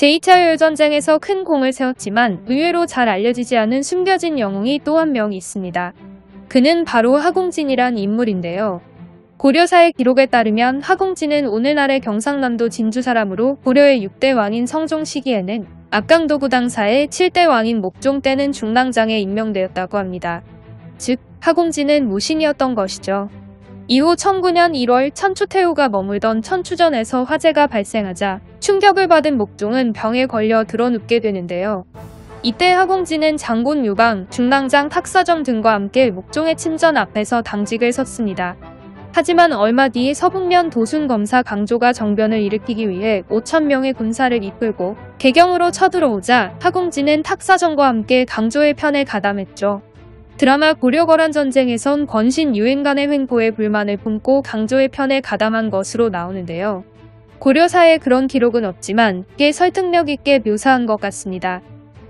제2차 요일전쟁에서 큰 공을 세웠지만 의외로 잘 알려지지 않은 숨겨진 영웅이 또 한 명 있습니다. 그는 바로 하공진이란 인물인데요. 고려사의 기록에 따르면 하공진은 오늘날의 경상남도 진주 사람으로 고려의 6대 왕인 성종 시기에는 압강도구 당사의 7대 왕인 목종 때는 중랑장에 임명되었다고 합니다. 즉, 하공진은 무신이었던 것이죠. 이후 1009년 1월 천추태후가 머물던 천추전에서 화재가 발생하자 충격을 받은 목종은 병에 걸려 드러눕게 되는데요. 이때 하공진은 장군 유방, 중랑장 탁사정 등과 함께 목종의 침전 앞에서 당직을 섰습니다. 하지만 얼마 뒤 서북면 도순검사 강조가 정변을 일으키기 위해 5,000명의 군사를 이끌고 개경으로 쳐들어오자 하공진은 탁사정과 함께 강조의 편에 가담했죠. 드라마 고려거란 전쟁에선 권신 유행간의 횡포에 불만을 품고 강조의 편에 가담한 것으로 나오는데요. 고려사에 그런 기록은 없지만 꽤 설득력 있게 묘사한 것 같습니다.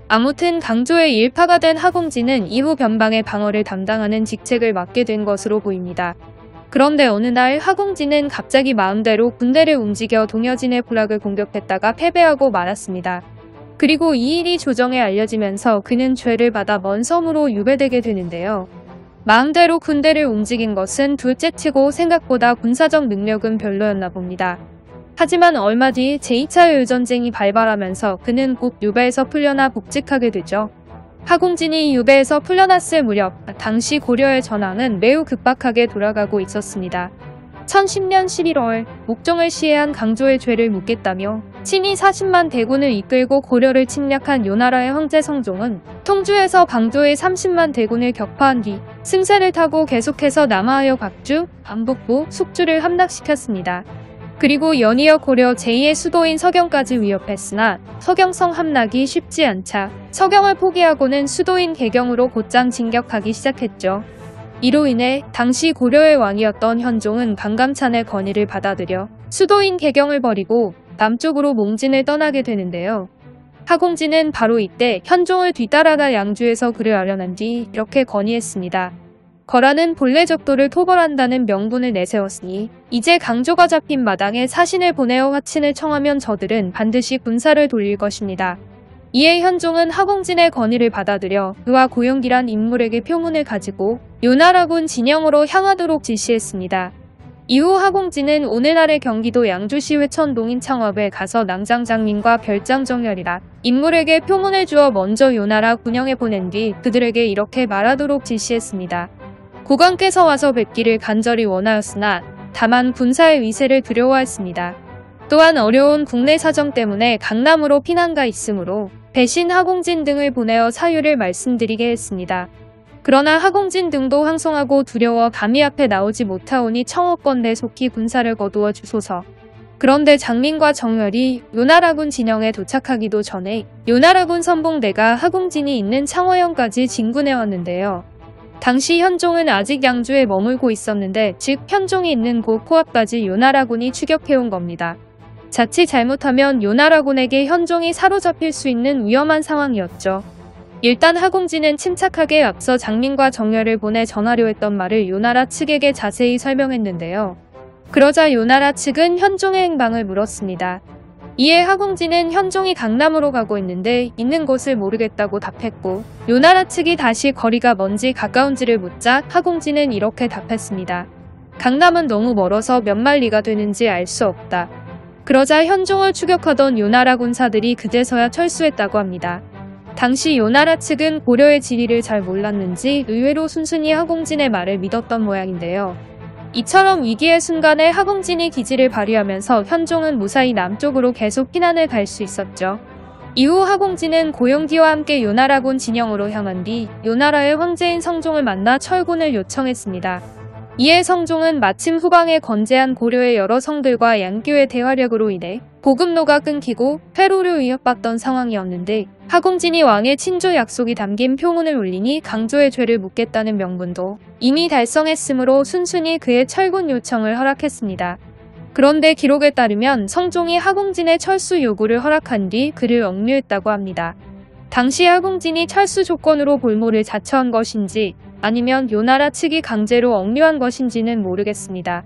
아무튼 강조의 일파가 된 하공진은 이후 변방의 방어를 담당하는 직책을 맡게 된 것으로 보입니다. 그런데 어느 날 하공진은 갑자기 마음대로 군대를 움직여 동여진의 부락을 공격했다가 패배하고 말았습니다. 그리고 이 일이 조정에 알려지면서 그는 죄를 받아 먼 섬으로 유배되게 되는데요. 마음대로 군대를 움직인 것은 둘째치고 생각보다 군사적 능력은 별로였나 봅니다. 하지만 얼마 뒤 제2차 요일전쟁이 발발하면서 그는 곧 유배에서 풀려나 복직하게 되죠. 하공진이 유배에서 풀려났을 무렵 당시 고려의 전황은 매우 급박하게 돌아가고 있었습니다. 1010년 11월 목종을 시해한 강조의 죄를 묻겠다며 친히 40만 대군을 이끌고 고려를 침략한 요나라의 황제 성종은 통주에서 방조의 30만 대군을 격파한 뒤 승세를 타고 계속해서 남하하여 각주, 안북부, 숙주를 함락시켰습니다. 그리고 연이어 고려 제2의 수도인 서경까지 위협했으나 서경성 함락이 쉽지 않자 서경을 포기하고는 수도인 개경으로 곧장 진격하기 시작했죠. 이로 인해 당시 고려의 왕이었던 현종은 강감찬의 건의를 받아들여 수도인 개경을 버리고 남쪽으로 몽진을 떠나게 되는데요. 하공진은 바로 이때 현종을 뒤따라가 양주에서 그를 아련한 뒤 이렇게 건의했습니다. 거라는 본래 적도를 토벌한다는 명분을 내세웠으니 이제 강조가 잡힌 마당에 사신을 보내어 화친을 청하면 저들은 반드시 군사를 돌릴 것입니다. 이에 현종은 하공진의 건의를 받아들여 그와 고용기란 인물에게 표문을 가지고 요나라군 진영으로 향하도록 지시했습니다. 이후 하공진은 오늘날의 경기도 양주시 회천 농인창업에 가서 낭장장민과 별장정렬이라 인물에게 표문을 주어 먼저 요나라 군영에 보낸 뒤 그들에게 이렇게 말하도록 지시했습니다. 고관께서 와서 뵙기를 간절히 원하였으나 다만 군사의 위세를 두려워했습니다. 또한 어려운 국내 사정 때문에 강남으로 피난가 있으므로 배신 하공진 등을 보내어 사유를 말씀드리게 했습니다. 그러나 하공진 등도 황송하고 두려워 감히 앞에 나오지 못하오니 청하건대 속히 군사를 거두어 주소서. 그런데 장민과 정열이 요나라군 진영에 도착하기도 전에 요나라군 선봉대가 하공진이 있는 창화현까지 진군해 왔는데요. 당시 현종은 아직 양주에 머물고 있었는데 즉 현종이 있는 곳 포압까지 요나라군이 추격해온 겁니다. 자칫 잘못하면 요나라군에게 현종이 사로잡힐 수 있는 위험한 상황이었죠. 일단 하공진은 침착하게 앞서 장민과 정열을 보내 전하려 했던 말을 요나라 측에게 자세히 설명했는데요. 그러자 요나라 측은 현종의 행방을 물었습니다. 이에 하공진은 현종이 강남으로 가고 있는데 있는 곳을 모르겠다고 답했고 요나라 측이 다시 거리가 먼지 가까운지를 묻자 하공진은 이렇게 답했습니다. 강남은 너무 멀어서 몇 마리가 되는지 알 수 없다. 그러자 현종을 추격하던 요나라 군사들이 그제서야 철수했다고 합니다. 당시 요나라 측은 고려의 지리를 잘 몰랐는지 의외로 순순히 하공진의 말을 믿었던 모양인데요. 이처럼 위기의 순간에 하공진이 기지를 발휘하면서 현종은 무사히 남쪽으로 계속 피난을 갈 수 있었죠. 이후 하공진은 고용기와 함께 요나라군 진영으로 향한 뒤 요나라의 황제인 성종을 만나 철군을 요청했습니다. 이에 성종은 마침 후방에 건재한 고려의 여러 성들과 양교의 대화력으로 인해 보급로가 끊기고 회로를 위협받던 상황이었는데 하공진이 왕의 친조 약속이 담긴 표문을 올리니 강조의 죄를 묻겠다는 명분도 이미 달성했으므로 순순히 그의 철군 요청을 허락했습니다. 그런데 기록에 따르면 성종이 하공진의 철수 요구를 허락한 뒤 그를 억류했다고 합니다. 당시 하공진이 철수 조건으로 볼모를 자처한 것인지 아니면 요나라 측이 강제로 억류한 것인지는 모르겠습니다.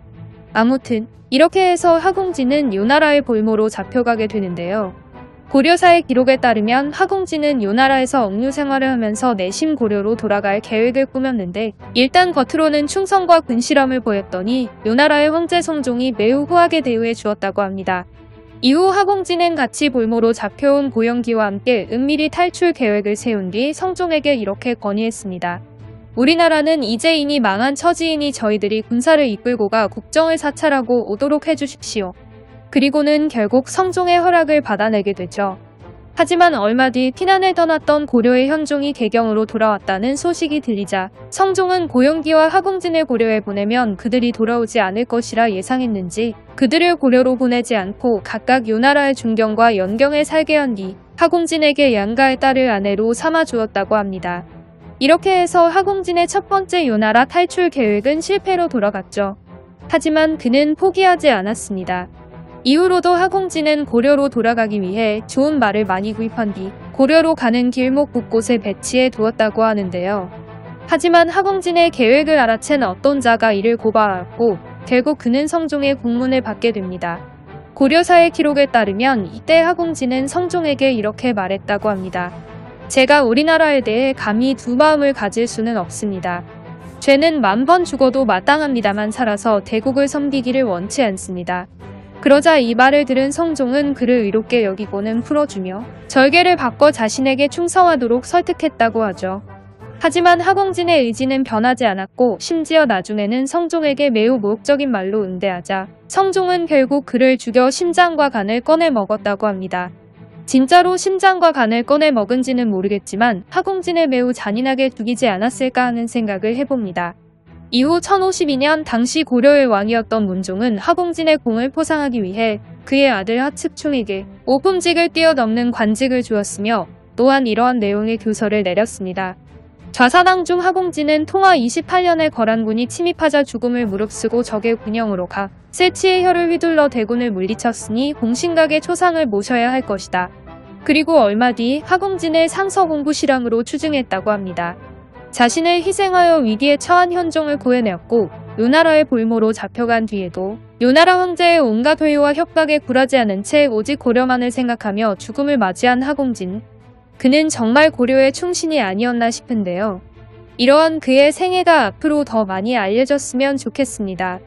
아무튼 이렇게 해서 하공진은 요나라의 볼모로 잡혀가게 되는데요. 고려사의 기록에 따르면 하공진은 요나라에서 억류 생활을 하면서 내심 고려로 돌아갈 계획을 꾸몄는데 일단 겉으로는 충성과 근실함을 보였더니 요나라의 황제 성종이 매우 후하게 대우해 주었다고 합니다. 이후 하공진은 같이 볼모로 잡혀온 고영기와 함께 은밀히 탈출 계획을 세운 뒤 성종에게 이렇게 건의했습니다. 우리나라는 이제 이미 망한 처지이니 저희들이 군사를 이끌고 가 국정을 사찰하고 오도록 해주십시오. 그리고는 결국 성종의 허락을 받아내게 되죠. 하지만 얼마 뒤 피난을 떠났던 고려의 현종이 개경으로 돌아왔다는 소식이 들리자 성종은 고영기와 하공진을 고려에 보내면 그들이 돌아오지 않을 것이라 예상했는지 그들을 고려로 보내지 않고 각각 요나라의 중경과 연경에 살게 한 뒤 하공진에게 양가의 딸을 아내로 삼아 주었다고 합니다. 이렇게 해서 하공진의 첫 번째 요나라 탈출 계획은 실패로 돌아갔죠. 하지만 그는 포기하지 않았습니다. 이후로도 하공진은 고려로 돌아가기 위해 좋은 말을 많이 구입한 뒤 고려로 가는 길목 곳곳에 배치해 두었다고 하는데요. 하지만 하공진의 계획을 알아챈 어떤 자가 이를 고발하였고 결국 그는 성종의 국문을 받게 됩니다. 고려사의 기록에 따르면 이때 하공진은 성종에게 이렇게 말했다고 합니다. 제가 우리나라에 대해 감히 두 마음을 가질 수는 없습니다. 죄는 10,000번 죽어도 마땅합니다만 살아서 대국을 섬기기를 원치 않습니다. 그러자 이 말을 들은 성종은 그를 의롭게 여기고는 풀어주며 절개를 바꿔 자신에게 충성하도록 설득했다고 하죠. 하지만 하공진의 의지는 변하지 않았고 심지어 나중에는 성종에게 매우 모욕적인 말로 응대하자 성종은 결국 그를 죽여 심장과 간을 꺼내 먹었다고 합니다. 진짜로 심장과 간을 꺼내 먹은지는 모르겠지만 하공진을 매우 잔인하게 죽이지 않았을까 하는 생각을 해봅니다. 이후 1052년 당시 고려의 왕이었던 문종은 하공진의 공을 포상하기 위해 그의 아들 하측충에게 오품직을 뛰어넘는 관직을 주었으며 또한 이러한 내용의 교서를 내렸습니다. 좌사당 중 하공진은 통화 28년에 거란군이 침입하자 죽음을 무릅쓰고 적의 군영으로 가 세치의 혀를 휘둘러 대군을 물리쳤으니 공신각의 초상을 모셔야 할 것이다. 그리고 얼마 뒤 하공진을 상서공부시랑으로 추증했다고 합니다. 자신을 희생하여 위기에 처한 현종을 구해내었고 요나라의 볼모로 잡혀간 뒤에도 요나라 황제의 온갖 회유와 협박에 굴하지 않은 채 오직 고려만을 생각하며 죽음을 맞이한 하공진. 그는 정말 고려의 충신이 아니었나 싶은데요. 이러한 그의 생애가 앞으로 더 많이 알려졌으면 좋겠습니다.